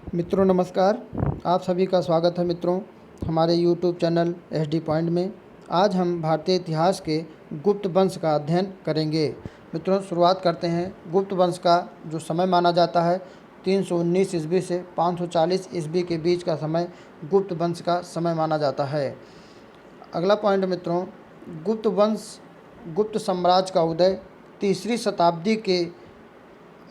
मित्रों नमस्कार। आप सभी का स्वागत है मित्रों हमारे YouTube चैनल SD पॉइंट में। आज हम भारतीय इतिहास के गुप्त वंश का अध्ययन करेंगे। मित्रों शुरुआत करते हैं। गुप्त वंश का जो समय माना जाता है 319 ईस्वी से 540 ईस्वी के बीच का समय गुप्त वंश का समय माना जाता है। अगला पॉइंट मित्रों, गुप्त वंश गुप्त साम्राज्य का उदय 3री शताब्दी के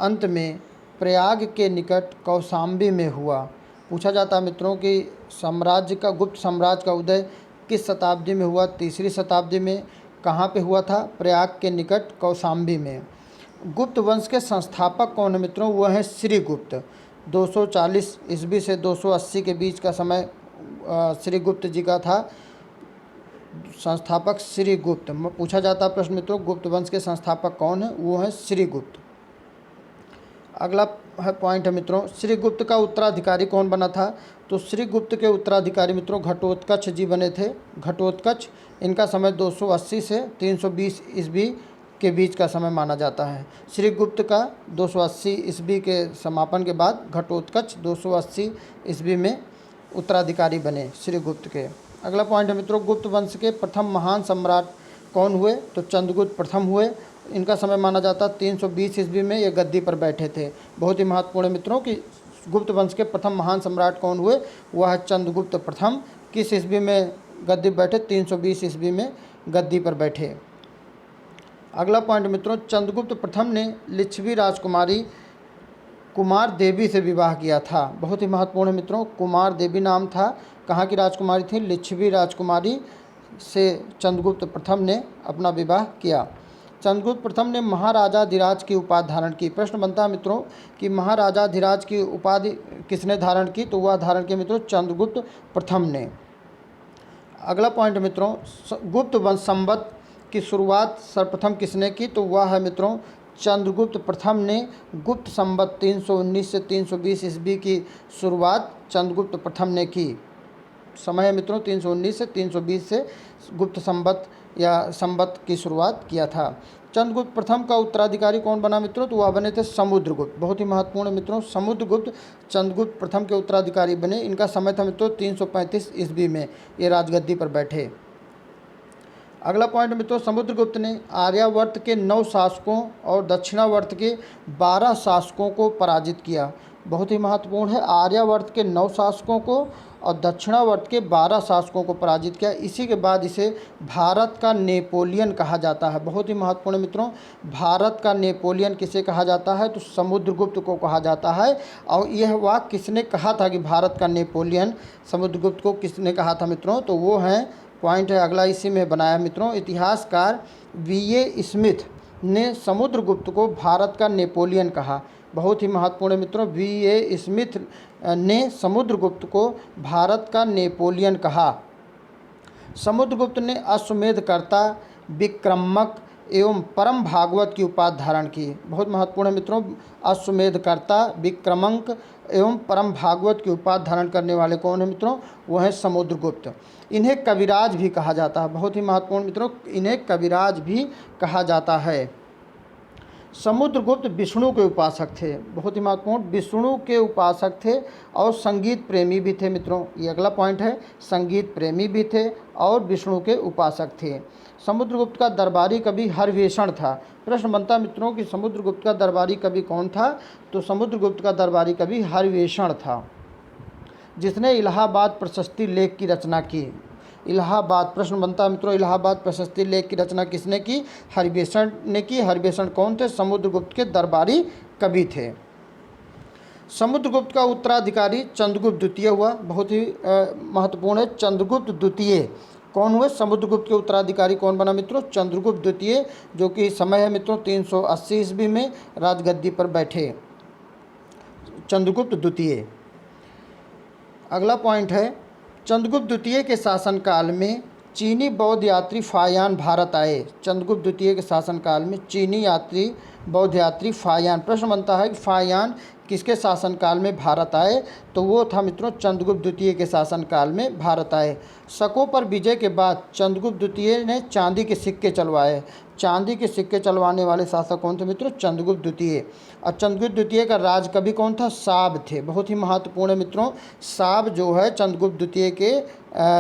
अंत में प्रयाग के निकट कौशाम्बी में हुआ। पूछा जाता है मित्रों कि गुप्त साम्राज्य का उदय किस शताब्दी में हुआ? 3री शताब्दी में। कहाँ पे हुआ था? प्रयाग के निकट कौशाम्बी में। गुप्त वंश के संस्थापक कौन है मित्रों? वह है श्रीगुप्त। 240 ईस्वी से 280 के बीच का समय श्रीगुप्त जी का था। संस्थापक श्रीगुप्त। पूछा जाता प्रश्न मित्रों, गुप्त वंश के संस्थापक कौन है? वो है श्रीगुप्त। अगला पॉइंट है मित्रों, श्रीगुप्त का उत्तराधिकारी कौन बना था? तो श्रीगुप्त के उत्तराधिकारी मित्रों घटोत्कच जी बने थे। घटोत्कच, इनका समय 280 से 320 ईस्वी के बीच का समय माना जाता है। श्रीगुप्त का 280 ईस्वी के समापन के बाद घटोत्कच 280 ईस्वी में उत्तराधिकारी बने श्रीगुप्त के। अगला पॉइंट है मित्रों, गुप्त वंश के प्रथम महान सम्राट कौन हुए? तो चंद्रगुप्त प्रथम हुए। इनका समय माना जाता 320 ईस्वी में ये गद्दी पर बैठे थे। बहुत ही महत्वपूर्ण है मित्रों कि गुप्त वंश के प्रथम महान सम्राट कौन हुए? वह है चंद्रगुप्त प्रथम। किस ईस्वी में गद्दी पर बैठे? 320 ईस्वी में गद्दी पर बैठे। अगला पॉइंट मित्रों, चंद्रगुप्त प्रथम ने लिच्छवी राजकुमारी कुमार देवी से विवाह किया था। बहुत ही महत्वपूर्ण है मित्रों, कुमार देवी नाम था। कहाँ की राजकुमारी थी? लिच्छवी राजकुमारी से चंद्रगुप्त प्रथम ने अपना विवाह किया। चंद्रगुप्त प्रथम ने महाराजाधिराज की उपाधि धारण की। प्रश्न बनता है मित्रों कि महाराजाधिराज की उपाधि किसने धारण की? तो वह धारण की मित्रों चंद्रगुप्त प्रथम ने। अगला पॉइंट मित्रों, गुप्त वंश संवत की शुरुआत सर्वप्रथम किसने की? तो वह है मित्रों चंद्रगुप्त प्रथम ने गुप्त संवत 319 से 320 ईस्वी की शुरुआत चंद्रगुप्त प्रथम ने की। समय है मित्रों 319 से 320 से गुप्त संवत या संवत की शुरुआत किया था। चंद्रगुप्त प्रथम का उत्तराधिकारी कौन बना मित्रों? तो वह बने थे समुद्रगुप्त। बहुत ही महत्वपूर्ण मित्रों, समुद्रगुप्त चंद्रगुप्त प्रथम के उत्तराधिकारी बने। इनका समय था मित्रों 335 ईस्वी में ये राजगद्दी पर बैठे। अगला पॉइंट मित्रों, समुद्रगुप्त ने आर्यावर्त के 9 शासकों और दक्षिणावर्त के 12 शासकों को पराजित किया। बहुत ही महत्वपूर्ण है, आर्यावर्त के 9 शासकों को और दक्षिणावर्त के 12 शासकों को पराजित किया। इसी के बाद इसे भारत का नेपोलियन कहा जाता है। बहुत ही महत्वपूर्ण मित्रों, भारत का नेपोलियन किसे कहा जाता है? तो समुद्रगुप्त को कहा जाता है। और यह वाक्य किसने कहा था कि भारत का नेपोलियन? समुद्रगुप्त को किसने कहा था मित्रों? तो वो हैं, पॉइंट है अगला इसी में बनाया मित्रों, इतिहासकार V.A. स्मिथ ने समुद्रगुप्त को भारत का नेपोलियन कहा। बहुत ही महत्वपूर्ण मित्रों, V.A. स्मिथ ने समुद्रगुप्त को भारत का नेपोलियन कहा। समुद्रगुप्त ने अश्वमेधकर्ता, विक्रमक एवं परम भागवत की उपाधि धारण की। बहुत महत्वपूर्ण है मित्रों, अश्वमेधकर्ता, विक्रमक एवं परम भागवत की उपाधि धारण करने वाले कौन है मित्रों? वह है समुद्रगुप्त। इन्हें कविराज भी कहा जाता है। बहुत ही महत्वपूर्ण मित्रों, इन्हें कविराज भी कहा जाता है। समुद्रगुप्त विष्णु के उपासक थे। बहुत ही महत्वपूर्ण, विष्णु के उपासक थे और संगीत प्रेमी भी थे मित्रों। ये अगला पॉइंट है, संगीत प्रेमी भी थे और विष्णु के उपासक थे। समुद्रगुप्त का दरबारी कवि हरिवेषण था। प्रश्न बनता मित्रों कि समुद्रगुप्त का दरबारी कवि कौन था? तो समुद्रगुप्त का दरबारी कवि हरिवेषण था, जिसने इलाहाबाद प्रशस्ति लेख की रचना की। इलाहाबाद, प्रश्न बनता मित्रों, इलाहाबाद प्रशस्ति लेख की रचना किसने की? हरिवेषण ने की। हरिवेषण कौन थे? समुद्रगुप्त के दरबारी कवि थे। समुद्रगुप्त का उत्तराधिकारी चंद्रगुप्त द्वितीय हुआ। बहुत ही महत्वपूर्ण है, चंद्रगुप्त द्वितीय कौन हुए? समुद्रगुप्त के उत्तराधिकारी कौन बना मित्रों? चंद्रगुप्त द्वितीय, जो कि समय है मित्रों 380 ईस्वी में राजगद्दी पर बैठे चंद्रगुप्त द्वितीय। अगला पॉइंट है, चंद्रगुप्त द्वितीय के शासनकाल में चीनी बौद्ध यात्री फायान भारत आए। चंद्रगुप्त द्वितीय के शासनकाल में चीनी यात्री बौद्ध यात्री फायान, प्रश्न बनता है कि फायान किसके शासनकाल में भारत आए, तो वो था मित्रों चंद्रगुप्त द्वितीय के शासनकाल में भारत आए। शकों पर विजय के बाद चंद्रगुप्त द्वितीय ने चांदी के सिक्के चलवाए। चांदी के सिक्के चलवाने वाले शासक कौन थे मित्रों? चंद्रगुप्त द्वितीय। और चंद्रगुप्त द्वितीय का राजकवि कौन था? साब थे। बहुत ही महत्वपूर्ण है मित्रों, साब जो है चंद्रगुप्त द्वितीय के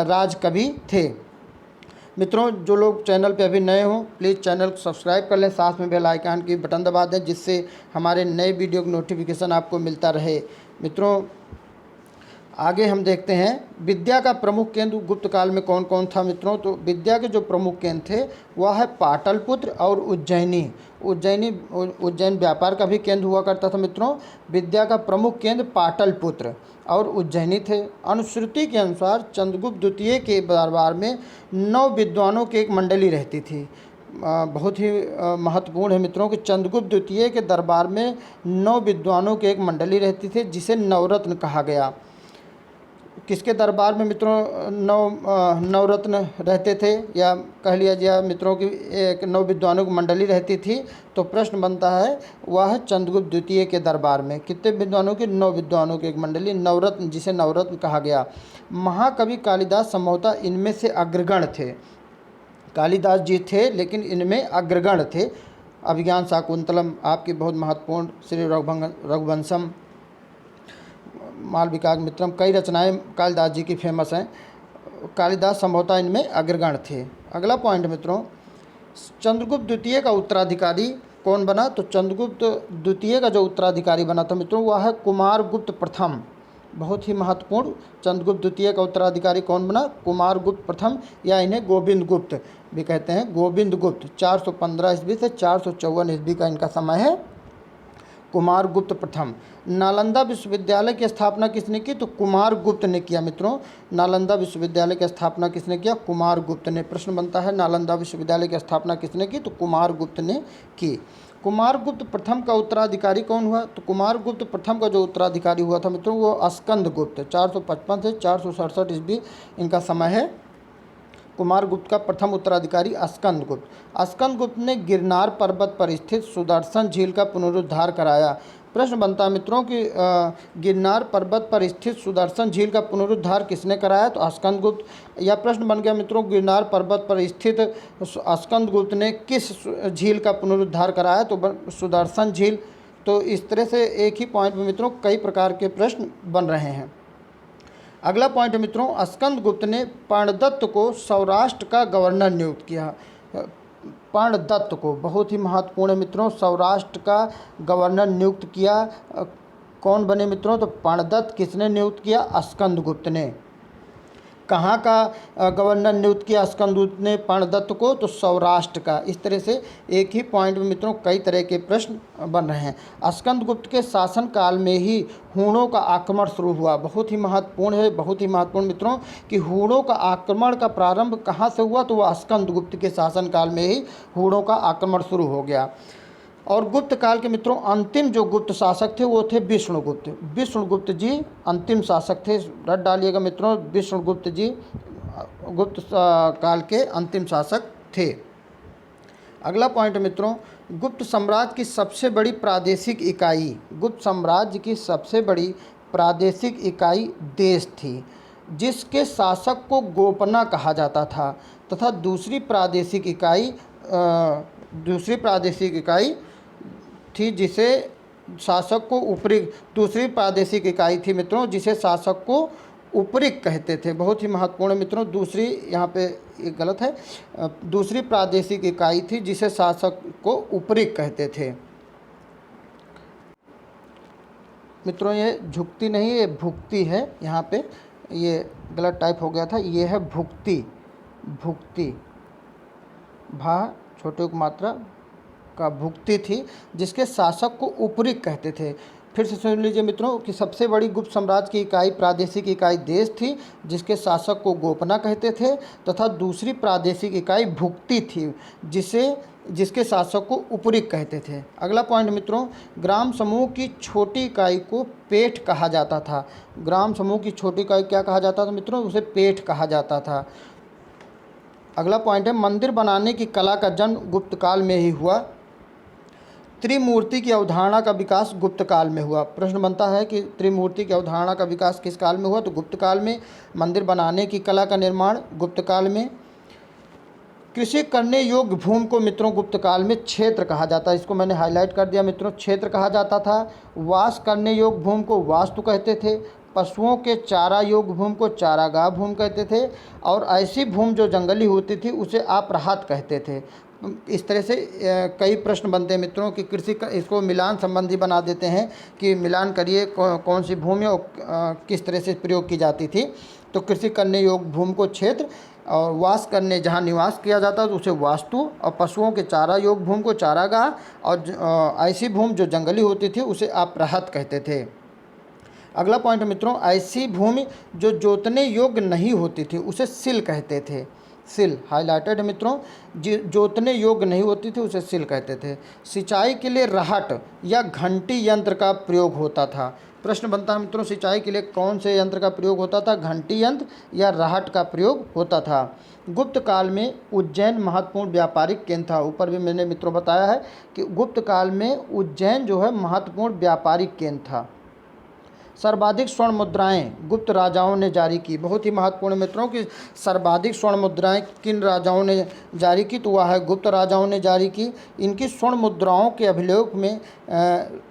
राजकवि थे। मित्रों, जो लोग चैनल पे अभी नए हों प्लीज़ चैनल को सब्सक्राइब कर लें, साथ में बेल आइकन की बटन दबा दें, जिससे हमारे नए वीडियो की नोटिफिकेशन आपको मिलता रहे। मित्रों, आगे हम देखते हैं विद्या का प्रमुख केंद्र गुप्त काल में कौन कौन था। मित्रों, तो विद्या के जो प्रमुख केंद्र थे वह है पाटलिपुत्र और उज्जैनी। उज्जैन व्यापार का भी केंद्र हुआ करता था। मित्रों, विद्या का प्रमुख केंद्र पाटलिपुत्र और उज्जैनी थे। अनुश्रुति के अनुसार चंद्रगुप्त द्वितीय के दरबार में 9 विद्वानों की एक मंडली रहती थी। बहुत ही महत्वपूर्ण है मित्रों कि चंद्रगुप्त द्वितीय के दरबार में 9 विद्वानों की एक मंडली रहती थी, जिसे नवरत्न कहा गया। किसके दरबार में मित्रों नवरत्न रहते थे, या कह लिया जाए मित्रों की एक 9 विद्वानों की मंडली रहती थी? तो प्रश्न बनता है वह है चंद्रगुप्त द्वितीय के दरबार में कितने विद्वानों की? 9 विद्वानों की एक मंडली, नवरत्न, जिसे नवरत्न कहा गया। महाकवि कालिदास संभवतः इनमें से अग्रगण थे। कालिदास जी थे लेकिन इनमें अग्रगण थे। अभिज्ञान शाकुंतलम आपकी बहुत महत्वपूर्ण, श्री रघुवंशम, मालविका मित्रम, कई रचनाएं कालिदास जी की फेमस हैं। कालिदास संभवतः इनमें अग्रगण थे। अगला पॉइंट मित्रों, चंद्रगुप्त द्वितीय का उत्तराधिकारी कौन बना? तो चंद्रगुप्त द्वितीय का जो उत्तराधिकारी बना था मित्रों वह है कुमारगुप्त प्रथम। बहुत ही महत्वपूर्ण, चंद्रगुप्त द्वितीय का उत्तराधिकारी कौन बना? कुमारगुप्त प्रथम, या इन्हें गोविंद गुप्त भी कहते हैं। गोविंद गुप्त 415 ईस्वी से 454 ईस्वी का इनका समय है। कुमारगुप्त प्रथम। नालंदा विश्वविद्यालय की स्थापना किसने की? तो कुमारगुप्त ने किया। मित्रों, नालंदा विश्वविद्यालय की स्थापना किसने किया? कुमारगुप्त ने। प्रश्न बनता है नालंदा विश्वविद्यालय की स्थापना किसने की? तो कुमारगुप्त ने की। कुमारगुप्त प्रथम का उत्तराधिकारी कौन हुआ? तो कुमारगुप्त प्रथम का जो उत्तराधिकारी हुआ था मित्रों वो स्कंदगुप्त, 455 से 467 ईस्वी इनका समय है। कुमारगुप्त का प्रथम उत्तराधिकारी स्कंदगुप्त। स्कंदगुप्त ने गिरनार पर्वत पर स्थित सुदर्शन झील का पुनरुद्धार कराया। प्रश्न बनता है मित्रों कि गिरनार पर्वत पर स्थित सुदर्शन झील का पुनरुद्धार किसने कराया? तो स्कंदगुप्त। या प्रश्न बन गया मित्रों गिरनार पर्वत पर स्थित स्कंदगुप्त ने किस झील का पुनरुद्धार कराया? तो सुदर्शन झील। तो इस तरह से एक ही पॉइंट में मित्रों कई प्रकार के प्रश्न बन रहे हैं। अगला पॉइंट है मित्रों, स्कंदगुप्त ने पर्णदत्त को सौराष्ट्र का गवर्नर नियुक्त किया। पर्णदत्त को, बहुत ही महत्वपूर्ण है मित्रों, सौराष्ट्र का गवर्नर नियुक्त किया। कौन बने मित्रों? तो पर्णदत्त किसने नियुक्त किया? स्कंदगुप्त ने। कहाँ का गवर्नर नियुक्त किया स्कंदगुप्त ने पर्णदत्त को? तो सौराष्ट्र का। इस तरह से एक ही पॉइंट में मित्रों कई तरह के प्रश्न बन रहे हैं। स्कंदगुप्त के शासनकाल में ही हूणों का आक्रमण शुरू हुआ। बहुत ही महत्वपूर्ण है, बहुत ही महत्वपूर्ण मित्रों कि हूणों का आक्रमण का प्रारंभ कहाँ से हुआ? तो वह स्कंदगुप्त के शासनकाल में ही हूणों का आक्रमण शुरू हो गया। और गुप्त काल के मित्रों अंतिम जो गुप्त शासक थे वो थे विष्णुगुप्त। विष्णुगुप्त जी अंतिम शासक थे। रट डालिएगा मित्रों, विष्णुगुप्त जी गुप्त काल के अंतिम शासक थे। अगला पॉइंट मित्रों, गुप्त साम्राज्य की सबसे बड़ी प्रादेशिक इकाई, गुप्त साम्राज्य की सबसे बड़ी प्रादेशिक इकाई देश थी, जिसके शासक को गोपना कहा जाता था, तथा दूसरी प्रादेशिक इकाई थी जिसे शासक को उपरिक, दूसरी प्रादेशिक इकाई थी मित्रों जिसे शासक को उपरिक कहते थे। बहुत ही महत्वपूर्ण मित्रों, दूसरी, यहाँ पे ये गलत है, दूसरी प्रादेशिक इकाई थी जिसे शासक को उपरिक कहते थे। मित्रों ये झुकती नहीं, ये भुक्ति है। यहाँ पे ये गलत टाइप हो गया था, ये है भुक्ति। भुक्ति भा छोटे उपमात्रा का भुक्ति थी, जिसके शासक को उपरिक कहते थे। फिर से सुन लीजिए मित्रों कि सबसे बड़ी गुप्त साम्राज्य की इकाई, प्रादेशिक इकाई देश थी, जिसके शासक को गोपना कहते थे, तथा दूसरी प्रादेशिक इकाई भुक्ति थी जिसके शासक को उपरिक कहते थे। अगला पॉइंट मित्रों, ग्राम समूह की छोटी इकाई को पेठ कहा जाता था। ग्राम समूह की छोटी इकाई क्या कहा जाता था मित्रों? उसे पेठ कहा जाता था। अगला पॉइंट है मंदिर बनाने की कला का जन्म गुप्त काल में ही हुआ। त्रिमूर्ति की अवधारणा का विकास गुप्त काल में हुआ। प्रश्न बनता है कि त्रिमूर्ति की अवधारणा का विकास किस काल में हुआ, तो गुप्त काल में। मंदिर बनाने की कला का निर्माण गुप्त काल में। कृषि करने योग्य भूमि को मित्रों गुप्त काल में क्षेत्र कहा जाता है। इसको मैंने हाईलाइट कर दिया मित्रों, क्षेत्र कहा जाता था। वास करने योग्य भूमि को वास्तु कहते थे। पशुओं के चारा योग्य भूमि को चारागाह भूमि कहते थे। और ऐसी भूमि जो जंगली होती थी उसे आपराहत कहते थे। इस तरह से कई प्रश्न बनते हैं मित्रों कि कृषि का, इसको मिलान संबंधी बना देते हैं कि मिलान करिए कौन सी भूमि और किस तरह से प्रयोग की जाती थी। तो कृषि करने योग्य भूमि को क्षेत्र, और वास करने जहाँ निवास किया जाता तो उसे वास्तु, और पशुओं के चारा योग्य भूमि को चारागाह, और ऐसी भूमि जो जंगली होती थी उसे आपराहत कहते थे। अगला पॉइंट मित्रों, ऐसी भूमि जो जोतने योग्य नहीं होती थी उसे सिल कहते थे। सिल हाईलाइटेड है मित्रों, जोतने योग्य नहीं होती थी उसे सिल कहते थे। सिंचाई के लिए रहट या घंटी यंत्र का प्रयोग होता था। प्रश्न बनता है मित्रों, सिंचाई के लिए कौन से यंत्र का प्रयोग होता था, घंटी यंत्र या रहट का प्रयोग होता था। गुप्त काल में उज्जैन महत्वपूर्ण व्यापारिक केंद्र था। ऊपर भी मैंने मित्रों बताया है कि गुप्त काल में उज्जैन जो है महत्वपूर्ण व्यापारिक केंद्र था। सर्वाधिक स्वर्ण मुद्राएं गुप्त राजाओं ने जारी की। बहुत ही महत्वपूर्ण मित्रों कि सर्वाधिक स्वर्ण मुद्राएं किन राजाओं ने जारी की, तो वह है गुप्त राजाओं ने जारी की। इनकी स्वर्ण मुद्राओं के अभिलेख में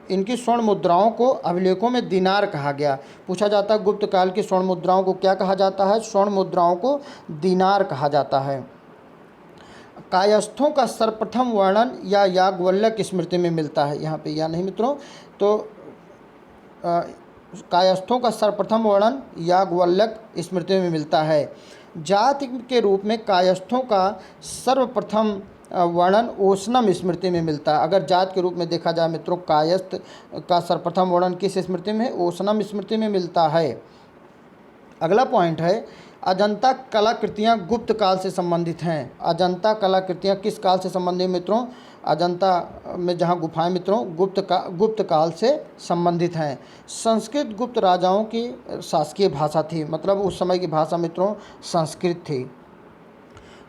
इनकी स्वर्ण मुद्राओं को अभिलेखों में दिनार कहा गया। पूछा जाता है गुप्त काल की स्वर्ण मुद्राओं को क्या कहा जाता है, स्वर्ण मुद्राओं को दिनार कहा जाता है। कायस्थों का सर्वप्रथम वर्णन या याज्ञवल्क्य स्मृति में मिलता है। यहाँ पे या नहीं मित्रों, तो कायस्थों का सर्वप्रथम वर्णन याज्ञवल्क्य स्मृति में मिलता है। जाति के रूप में कायस्थों का सर्वप्रथम वर्णन ओसनम स्मृति में मिलता है। अगर जात के रूप में देखा जाए मित्रों, कायस्थ का सर्वप्रथम वर्णन किस स्मृति में, ओसनम स्मृति में मिलता है। अगला पॉइंट है अजंता कलाकृतियाँ गुप्त काल से संबंधित हैं। अजंता कलाकृतियाँ किस काल से संबंधित मित्रों, अजंता में जहाँ गुफाएं मित्रों गुप्त काल से संबंधित हैं। संस्कृत गुप्त राजाओं की शासकीय भाषा थी, मतलब उस समय की भाषा मित्रों संस्कृत थी।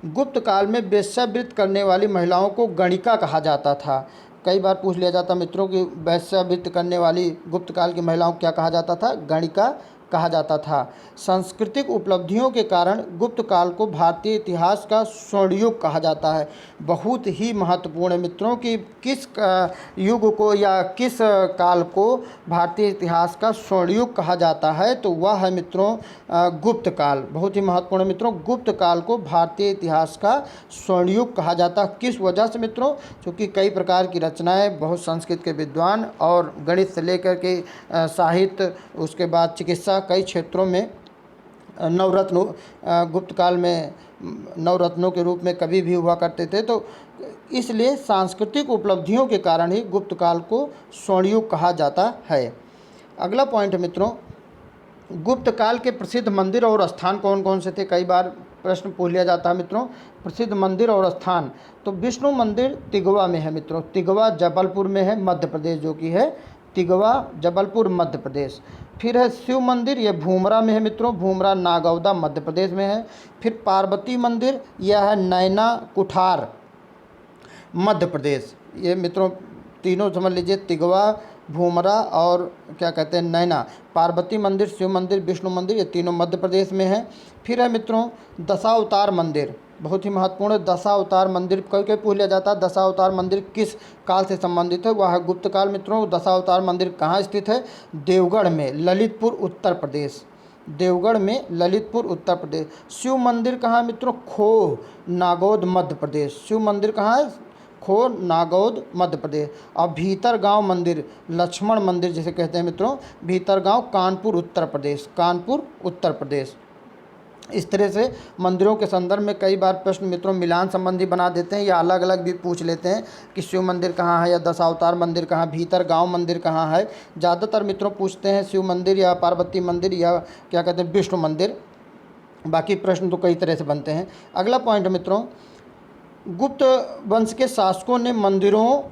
गुप्त काल में वेश्यावृत्ति करने वाली महिलाओं को गणिका कहा जाता था। कई बार पूछ लिया जाता मित्रों कि वेश्यावृत्ति करने वाली गुप्त काल की महिलाओं को क्या कहा जाता था, गणिका कहा जाता था। सांस्कृतिक उपलब्धियों के कारण गुप्त काल को भारतीय इतिहास का स्वर्ण युग कहा जाता है। बहुत ही महत्वपूर्ण है मित्रों कि किस युग को या किस काल को भारतीय इतिहास का स्वर्ण युग कहा जाता है, तो वह है मित्रों गुप्त काल। बहुत ही महत्वपूर्ण है मित्रों, गुप्त काल को भारतीय इतिहास का स्वर्ण युग कहा जाता है। किस वजह से मित्रों, क्योंकि कई प्रकार की रचनाएं, बहुत संस्कृत के विद्वान और गणित से लेकर के साहित्य, उसके बाद चिकित्सा, कई क्षेत्रों में नवरत्न गुप्त काल में नवरत्नों के रूप में कभी भी हुआ करते थे। तो इसलिए सांस्कृतिक उपलब्धियों के कारण ही गुप्त काल को स्वर्ण युग कहा जाता है। अगला पॉइंट मित्रों, गुप्त काल के प्रसिद्ध मंदिर और स्थान कौन कौन से थे। कई बार प्रश्न पूछ लिया जाता है मित्रों, प्रसिद्ध मंदिर और स्थान। तो विष्णु मंदिर तिगवा में है मित्रों, तिगवा जबलपुर में है, मध्य प्रदेश, जो कि है तिगवा जबलपुर मध्य प्रदेश। फिर है शिव मंदिर, ये भूमरा में है मित्रों, भूमरा नागौदा मध्य प्रदेश में है। फिर पार्वती मंदिर, यह है नैना कुठार मध्य प्रदेश। ये मित्रों तीनों समझ लीजिए, तिगवा, भूमरा और क्या कहते हैं नैना। पार्वती मंदिर, शिव मंदिर, विष्णु मंदिर, ये तीनों मध्य प्रदेश में है। फिर है मित्रों दशावतार मंदिर, बहुत ही महत्वपूर्ण। दशावतार मंदिर कई पूछ लिया जाता है, दशावतार मंदिर किस काल से संबंधित है, वह है गुप्त काल मित्रों। दशावतार मंदिर कहाँ स्थित है, देवगढ़ में, ललितपुर उत्तर प्रदेश, देवगढ़ में, ललितपुर उत्तर प्रदेश। शिव मंदिर कहाँ मित्रों, खो नागौद मध्य प्रदेश। शिव मंदिर कहाँ है, खो नागौद मध्य प्रदेश। और भीतरगांव मंदिर, लक्ष्मण मंदिर जिसे कहते हैं मित्रों, भीतरगांव कानपुर उत्तर प्रदेश, कानपुर उत्तर प्रदेश। इस तरह से मंदिरों के संदर्भ में कई बार प्रश्न मित्रों मिलान संबंधी बना देते हैं या अलग अलग भी पूछ लेते हैं कि शिव मंदिर कहाँ है या दशावतार मंदिर कहाँ, भीतरगांव मंदिर कहाँ है। ज़्यादातर मित्रों पूछते हैं शिव मंदिर या पार्वती मंदिर या क्या कहते हैं विष्णु मंदिर। बाकी प्रश्न तो कई तरह से बनते हैं। अगला पॉइंट मित्रों, गुप्त वंश के शासकों ने मंदिरों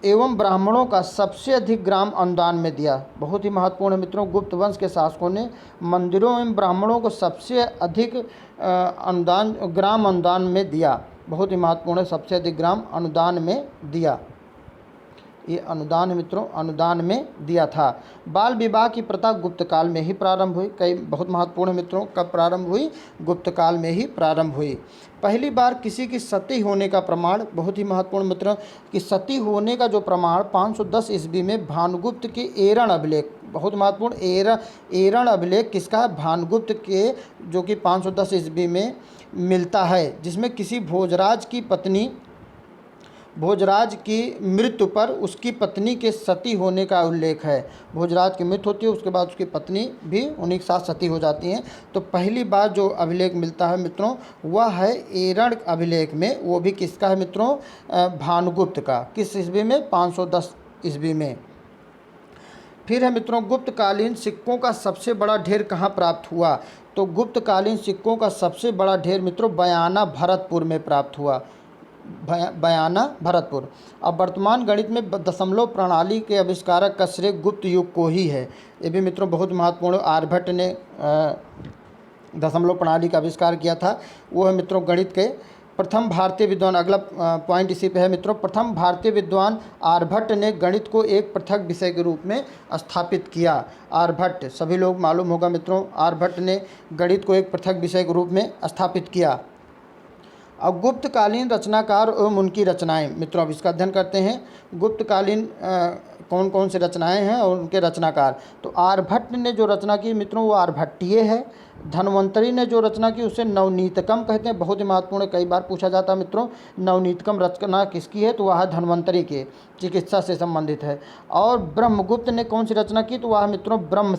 एवं ब्राह्मणों का सबसे अधिक ग्राम अनुदान में दिया। बहुत ही महत्वपूर्ण है मित्रों, गुप्त वंश के शासकों ने मंदिरों एवं ब्राह्मणों को सबसे अधिक अनुदान ग्राम अनुदान में दिया। बहुत ही महत्वपूर्ण है, सबसे अधिक ग्राम अनुदान में दिया। ये अनुदान है मित्रों, अनुदान में दिया था। बाल विवाह की प्रथा गुप्त काल में ही प्रारंभ हुई। कई बहुत महत्वपूर्ण है मित्रों, कब प्रारंभ हुई? गुप्त काल में ही प्रारंभ हुई। पहली बार किसी की सती होने का प्रमाण, बहुत ही महत्वपूर्ण मित्रों, कि सती होने का जो प्रमाण 510 ईस्वी में भानुगुप्त के एरण अभिलेख, बहुत महत्वपूर्ण, एरण अभिलेख किसका है? भानुगुप्त के, जो कि 510 ईस्वी में मिलता है, जिसमें किसी भोजराज की मृत्यु पर उसकी पत्नी के सती होने का उल्लेख है। भोजराज की मृत्यु होती है, उसके बाद उसकी पत्नी भी उन्हीं के साथ सती हो जाती हैं। तो पहली बार जो अभिलेख मिलता है मित्रों, वह है एरण अभिलेख में। वो भी किसका है मित्रों? भानुगुप्त का। किस ईस्वी में? 510 ईस्वी में। फिर है मित्रों, गुप्तकालीन सिक्कों का सबसे बड़ा ढेर कहाँ प्राप्त हुआ? तो गुप्तकालीन सिक्कों का सबसे बड़ा ढेर मित्रों बयाना भरतपुर में प्राप्त हुआ। बयाना भरतपुर। अब वर्तमान गणित में दशमलव प्रणाली के आविष्कारक का श्रेय गुप्त युग को ही है। ये भी मित्रों बहुत महत्वपूर्ण, आर्यभट्ट ने दशमलव प्रणाली का आविष्कार किया था। वो है मित्रों गणित के प्रथम भारतीय विद्वान। अगला पॉइंट इसी पे है मित्रों, प्रथम भारतीय विद्वान आर्यभट्ट ने गणित को एक पृथक विषय के रूप में स्थापित किया। आर्यभट्ट, सभी लोग मालूम होगा मित्रों, आर्यभट्ट ने गणित को एक पृथक विषय के रूप में स्थापित किया। अब गुप्तकालीन रचनाकार एवं उनकी रचनाएं मित्रों, अब इसका अध्ययन करते हैं। गुप्तकालीन कौन कौन से रचनाएं हैं और उनके रचनाकार। तो आर्यभट्ट ने जो रचना की मित्रों, वो आर्यभट्टीय है। धन्वंतरी ने जो रचना की उसे नवनीतकम कहते हैं। बहुत ही महत्वपूर्ण, कई बार पूछा जाता है मित्रों, नवनीतकम रचना किसकी है? तो वह धन्वंतरी के, चिकित्सा से संबंधित है। और ब्रह्मगुप्त ने कौन सी रचना की? तो वह मित्रों ब्रह्म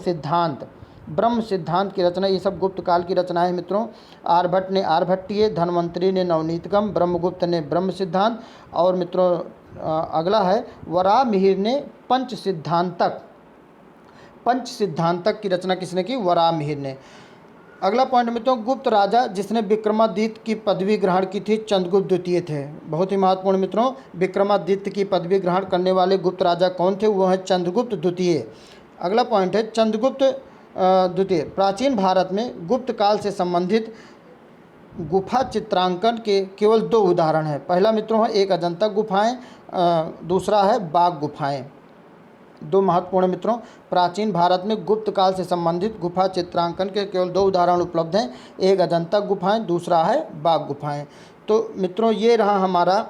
सिद्धांत की रचना। ये सब गुप्त काल की रचनाएं मित्रों। आर्यभट्ट ने आर्यभट्टीय, धन्वंतरी ने नवनीतकम, ब्रह्मगुप्त ने ब्रह्म सिद्धांत, और मित्रों अगला है वराहमिहिर ने पंच सिद्धांतक की रचना किसने की? वराहमिहिर ने। अगला पॉइंट मित्रों, गुप्त राजा जिसने विक्रमादित्य की पदवी ग्रहण की थी चंद्रगुप्त द्वितीय थे। बहुत ही महत्वपूर्ण मित्रों, विक्रमादित्य की पदवी ग्रहण करने वाले गुप्त राजा कौन थे? वो है चंद्रगुप्त द्वितीय। अगला पॉइंट है चंद्रगुप्त द्वितीय। प्राचीन भारत में गुप्त काल से संबंधित गुफा चित्रांकन के केवल 2 उदाहरण हैं। पहला मित्रों है एक अजंता गुफाएं, दूसरा है बाघ गुफाएं। 2 महत्वपूर्ण मित्रों, प्राचीन भारत में गुप्त काल से संबंधित गुफा चित्रांकन के केवल 2 उदाहरण उपलब्ध हैं। एक अजंता गुफाएं, दूसरा है बाघ गुफाएं। तो मित्रों ये रहा हमारा,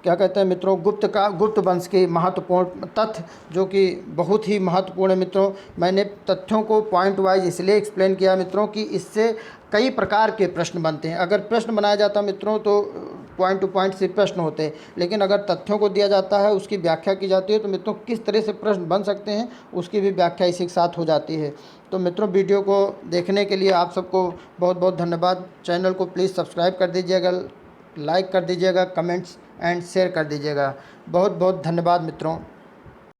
क्या कहते हैं मित्रों, गुप्त वंश के महत्वपूर्ण तथ्य, जो कि बहुत ही महत्वपूर्ण है मित्रों। मैंने तथ्यों को पॉइंट वाइज इसलिए एक्सप्लेन किया मित्रों कि इससे कई प्रकार के प्रश्न बनते हैं। अगर प्रश्न बनाया जाता मित्रों तो पॉइंट टू पॉइंट से प्रश्न होते हैं, लेकिन अगर तथ्यों को दिया जाता है, उसकी व्याख्या की जाती है, तो मित्रों किस तरह से प्रश्न बन सकते हैं उसकी भी व्याख्या इसी के साथ हो जाती है। तो मित्रों वीडियो को देखने के लिए आप सबको बहुत बहुत धन्यवाद। चैनल को प्लीज़ सब्सक्राइब कर दीजिएगा, लाइक कर दीजिएगा, कमेंट्स एंड शेयर कर दीजिएगा। बहुत बहुत धन्यवाद मित्रों।